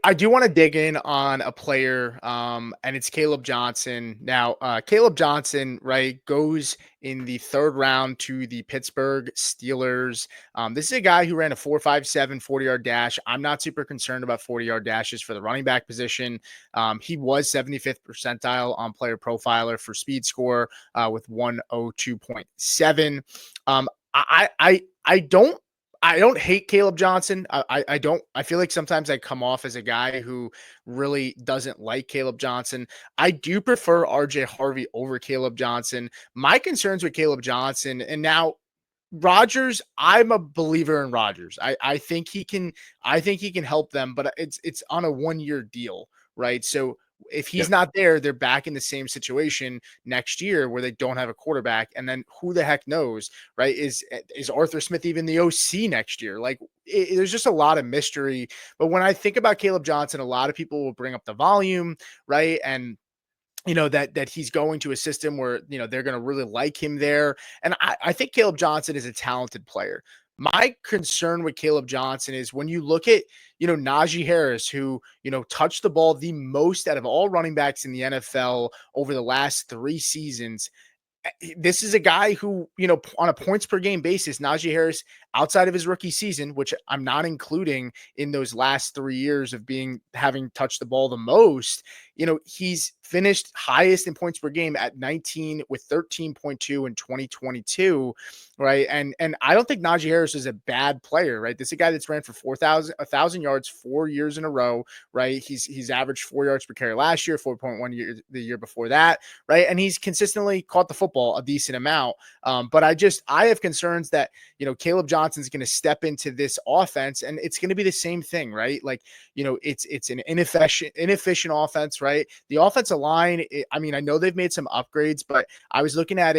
I do want to dig in on a player, and it's Kaleb Johnson. Now, Kaleb Johnson, right, goes in the third round to the Pittsburgh Steelers. This is a guy who ran a 4.57 40-yard dash. I'm not super concerned about 40-yard dashes for the running back position. He was 75th percentile on Player Profiler for speed score with 102.7. I don't hate Kaleb Johnson. I don't. I feel like sometimes I come off as a guy who really doesn't like Kaleb Johnson. I do prefer RJ Harvey over Kaleb Johnson. My concerns with Kaleb Johnson, and now Rodgers, I'm a believer in Rodgers. I think he can. I think he can help them, but it's on a 1-year deal, right? So if he's Yep. not there, they're back in the same situation next year where they don't have a quarterback, and then who the heck knows, right? Is Arthur Smith even the OC next year? Like, there's just a lot of mystery. But when I think about Kaleb Johnson, a lot of people will bring up the volume, right? And that he's going to a system where they're going to really like him there. And I think Kaleb Johnson is a talented player. My concern with Kaleb Johnson is when you look at Najee Harris, who touched the ball the most out of all running backs in the NFL over the last 3 seasons. This is a guy who, on a points per game basis, Najee Harris, outside of his rookie season, which I'm not including in those last 3 years of having touched the ball the most, he's finished highest in points per game at 19 with 13.2 in 2022, right? And I don't think Najee Harris is a bad player, right? This is a guy that's ran for 1,000 yards 4 years in a row, right? He's averaged 4 yards per carry last year, 4.1 the year before that, right? And he's consistently caught the football a decent amount. But I have concerns that, Kaleb Johnson's going to step into this offense and it's going to be the same thing, right? Like, it's an inefficient offense, right? The offensive line, I know they've made some upgrades, but I was looking at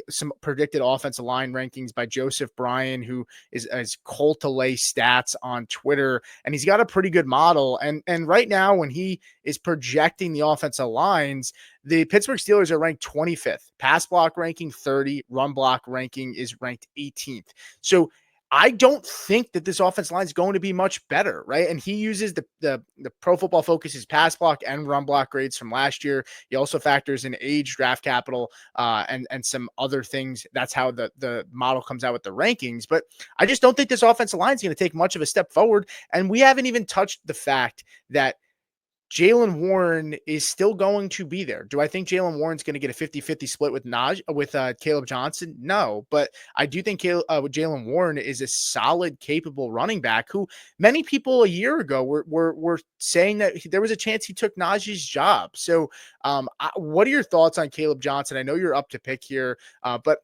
some predicted offensive line rankings by Joseph Bryan, who is Colt to Lay stats on Twitter, and he's got a pretty good model. And right now, when he is projecting the offensive lines, the Pittsburgh Steelers are ranked 25th, pass block ranking 30, run block ranking is ranked 18th. So I don't think that this offense line is going to be much better, right? And he uses the Pro Football Focus's pass block and run block grades from last year. He also factors in age, draft capital, and some other things. That's how the model comes out with the rankings. But I just don't think this offensive line is going to take much of a step forward. And we haven't even touched the fact that Jaylen Warren is still going to be there. Do I think Jaylen Warren's going to get a 50-50 split with Kaleb Johnson? No, but I do think Jaylen Warren is a solid, capable running back who many people a year ago were saying that there was a chance he took Najee's job. So what are your thoughts on Kaleb Johnson? I know you're up to pick here, but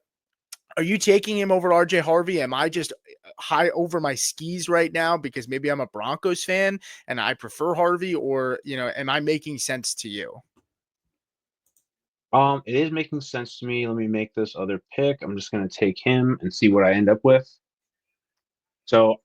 are you taking him over RJ Harvey? Am I just high over my skis right now because maybe I'm a Broncos fan and I prefer Harvey, or, am I making sense to you? It is making sense to me. Let me make this other pick. I'm just going to take him and see what I end up with. So,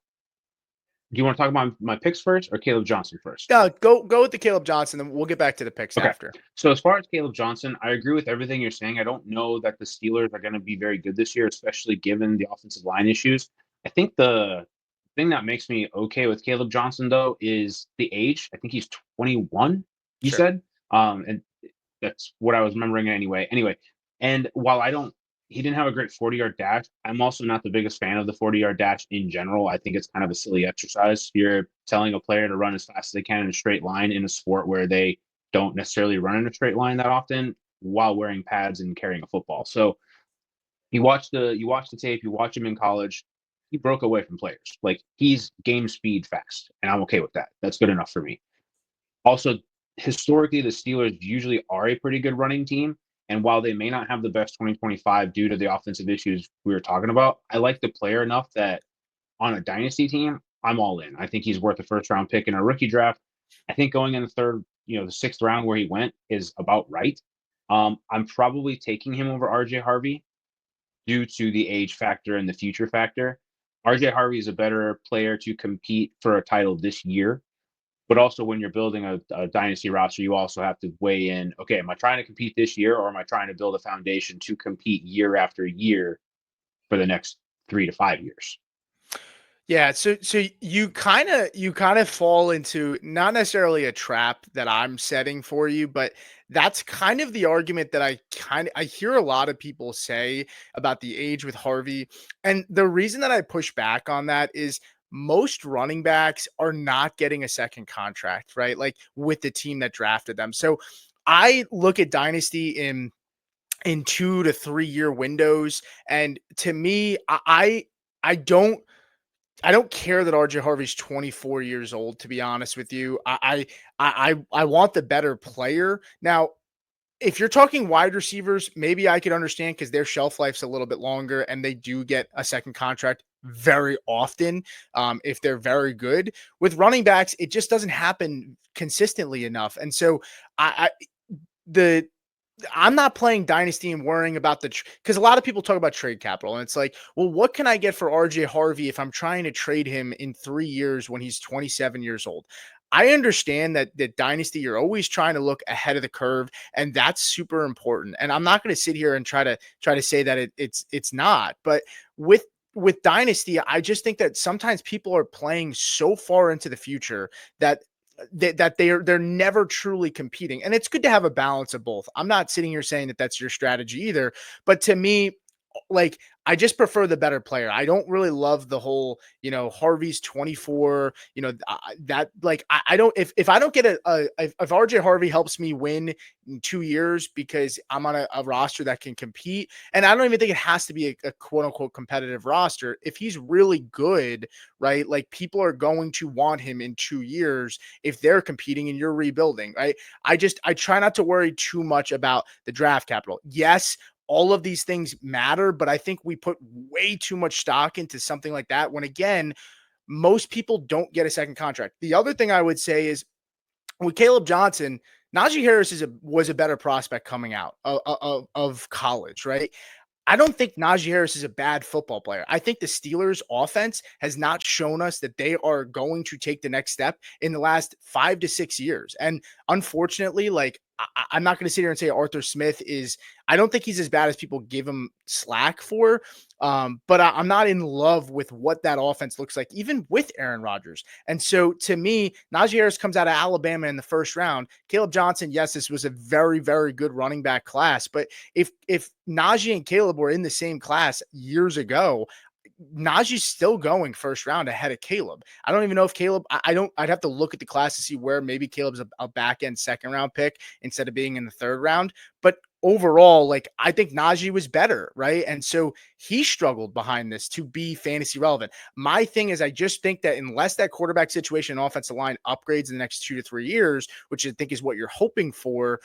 do you want to talk about my picks first or Kaleb Johnson first? No, go with the Kaleb Johnson, then we'll get back to the picks after. So as far as Kaleb Johnson, I agree with everything you're saying. I don't know that the Steelers are going to be very good this year, especially given the offensive line issues. I think the thing that makes me okay with Kaleb Johnson, though, is the age. I think he's 21, you said. And that's what I was remembering anyway. And while he didn't have a great 40-yard dash, I'm also not the biggest fan of the 40-yard dash in general. I think it's kind of a silly exercise. You're telling a player to run as fast as they can in a straight line in a sport where they don't necessarily run in a straight line that often while wearing pads and carrying a football. So you watch the tape, you watch him in college, he broke away from players. Like, he's game speed fast, and I'm okay with that. That's good enough for me. Also, historically, the Steelers usually are a pretty good running team. And while they may not have the best 2025 due to the offensive issues we were talking about, I like the player enough that on a dynasty team, I'm all in. I think he's worth a first-round pick in a rookie draft. I think going in the the 6th round where he went is about right. I'm probably taking him over RJ Harvey due to the age factor and the future factor. RJ Harvey is a better player to compete for a title this year. But also, when you're building a dynasty roster, you also have to weigh in, okay, am I trying to compete this year, or am I trying to build a foundation to compete year after year for the next 3 to 5 years? Yeah, so you kind of fall into not necessarily a trap that I'm setting for you, but that's kind of the argument that I hear a lot of people say about the age with Harvey. And the reason that I push back on that is most running backs are not getting a second contract, right? Like with the team that drafted them. So I look at Dynasty in 2 to 3 year windows. And to me, I don't care that RJ Harvey's 24 years old, to be honest with you. I want the better player. Now, if you're talking wide receivers, maybe I could understand because their shelf life's a little bit longer and they do get a second contract very often if they're very good. With running backs, it just doesn't happen consistently enough. And so I the I'm not playing Dynasty and worrying about because a lot of people talk about trade capital, and it's like, well, what can I get for RJ Harvey if I'm trying to trade him in 3 years when he's 27 years old? I understand that Dynasty, you're always trying to look ahead of the curve, and that's super important. And I'm not going to sit here and try to say that it's not, but with Dynasty, I just think that sometimes people are playing so far into the future that they're never truly competing. And it's good to have a balance of both. I'm not sitting here saying that that's your strategy either, but to me, like, I just prefer the better player. I don't really love the whole, Harvey's 24, that like I don't if I don't get if RJ Harvey helps me win in 2 years because I'm on a roster that can compete, and I don't even think it has to be a quote unquote competitive roster. If he's really good, right? Like people are going to want him in 2 years if they're competing and you're rebuilding, right? I try not to worry too much about the draft capital. Yes, all of these things matter, but I think we put way too much stock into something like that when, again, most people don't get a second contract. The other thing I would say is with Kaleb Johnson, Najee Harris was a better prospect coming out of college, right? I don't think Najee Harris is a bad football player. I think the Steelers offense has not shown us that they are going to take the next step in the last 5 to 6 years. And unfortunately, like I'm not going to sit here and say Arthur Smith I don't think he's as bad as people give him slack for. But I'm not in love with what that offense looks like, even with Aaron Rodgers. And so to me, Najee Harris comes out of Alabama in the first round. Kaleb Johnson, yes, this was a very, very good running back class, but if Najee and Kaleb were in the same class years ago, Najee's still going first round ahead of Kaleb. I don't even know if Kaleb, I don't, I'd have to look at the class to see where maybe Caleb's a back end second round pick instead of being in the third round. But overall, like I think Najee was better, right? And so he struggled behind this to be fantasy relevant. My thing is, I just think that unless that quarterback situation and offensive line upgrades in the next 2 to 3 years, which I think is what you're hoping for,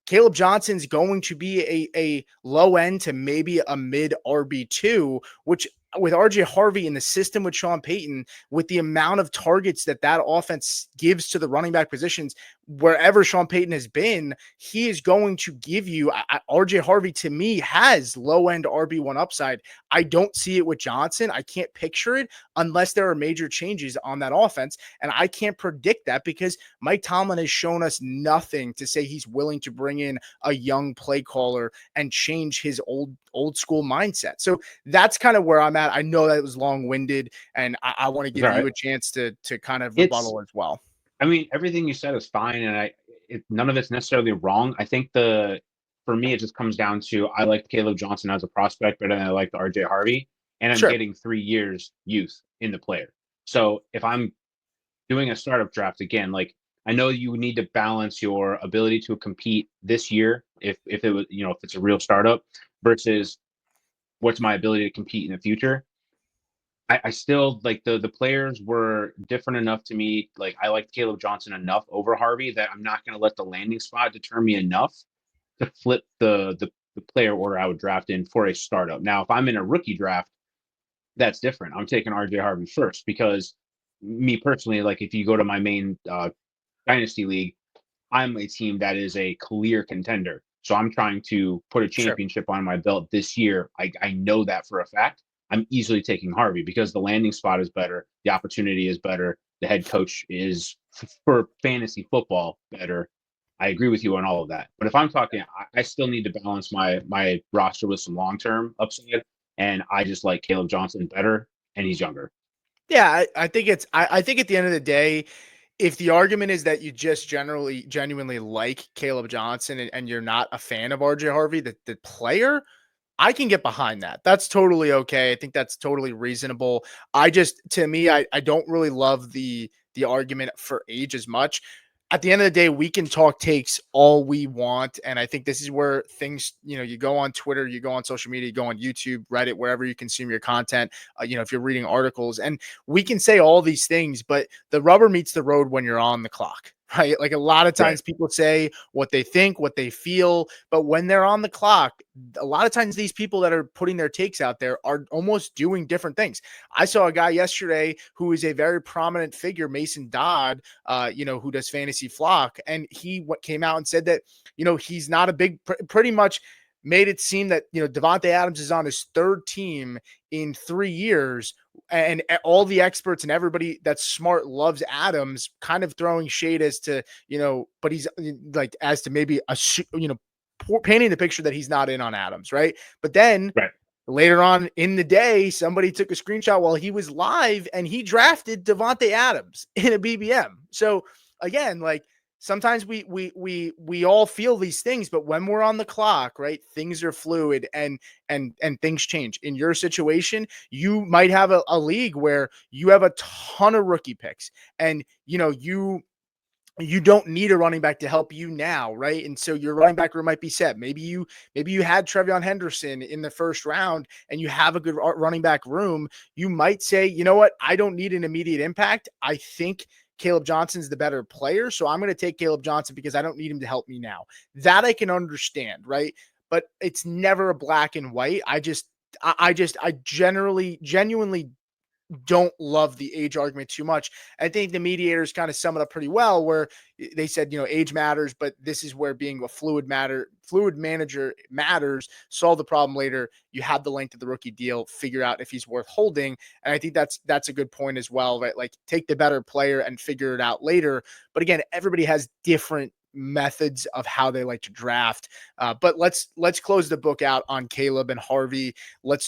Kaleb Johnson's going to be a low end to maybe a mid RB2, which with RJ Harvey in the system with Sean Payton, with the amount of targets that offense gives to the running back positions, wherever Sean Payton has been, he is going to give you RJ Harvey to me has low end RB1 upside. I don't see it with Johnson. I can't picture it unless there are major changes on that offense. And I can't predict that because Mike Tomlin has shown us nothing to say he's willing to bring in a young play caller and change his old school mindset. So that's kind of where I'm at. I know that was long winded, and I want to It's give all you right. a chance to kind of It's rebuttal as well. I mean, everything you said is fine, and none of it's necessarily wrong. I think for me, it just comes down to I like Kaleb Johnson as a prospect better than I like the RJ Harvey, and I'm Sure. getting 3 years youth in the player. So if I'm doing a startup draft again, like I know you need to balance your ability to compete this year, if it was if it's a real startup, versus what's my ability to compete in the future. I still like the players were different enough to me. Like I liked Kaleb Johnson enough over Harvey that I'm not going to let the landing spot deter me enough to flip the player order I would draft in for a startup. Now, if I'm in a rookie draft, that's different. I'm taking RJ Harvey first because me personally, like if you go to my main dynasty league, I'm a team that is a clear contender. So I'm trying to put a Sure. championship on my belt this year. I know that for a fact. I'm easily taking Harvey because the landing spot is better, the opportunity is better, the head coach is for fantasy football better. I agree with you on all of that. But if I'm talking, I still need to balance my roster with some long term upside, and I just like Kaleb Johnson better, and he's younger. Yeah, I think I think at the end of the day, if the argument is that you just genuinely like Kaleb Johnson and you're not a fan of RJ Harvey, the player, I can get behind that. That's totally okay. I think that's totally reasonable. To me, I don't really love the argument for age as much. At the end of the day, we can talk takes all we want. And I think this is where things, you go on Twitter, you go on social media, you go on YouTube, Reddit, wherever you consume your content, if you're reading articles, and we can say all these things, but the rubber meets the road when you're on the clock. Right. Like a lot of Right. times people say what they think, what they feel, but when they're on the clock, a lot of times these people that are putting their takes out there are almost doing different things. I saw a guy yesterday who is a very prominent figure, Mason Dodd, who does Fantasy Flock, and he came out and said that, he's not a big, pretty much made it seem that, Devontae Adams is on his third team in 3 years, and all the experts and everybody that's smart loves Adams, kind of throwing shade as to, but he's like, as to maybe painting the picture that he's not in on Adams, right? But then Right. later on in the day, somebody took a screenshot while he was live and he drafted Devontae Adams in a BBM. So again, like sometimes we all feel these things, but when we're on the clock, right, things are fluid and things change. In your situation, you might have a league where you have a ton of rookie picks, and you don't need a running back to help you now, right? And so your running back room might be set. Maybe you had Trevion Henderson in the first round and you have a good running back room. You might say, you know what? I don't need an immediate impact. I think Kaleb Johnson's the better player, so I'm going to take Kaleb Johnson because I don't need him to help me now. That I can understand, right? But it's never a black and white. I genuinely don't love the age argument too much. I think the mediators kind of sum it up pretty well, where they said, age matters, but this is where being a fluid manager matters. Solve the problem later. You have the length of the rookie deal, figure out if he's worth holding. And I think that's a good point as well, right? Like take the better player and figure it out later. But again, everybody has different methods of how they like to draft. But let's close the book out on Kaleb and Harvey. Let's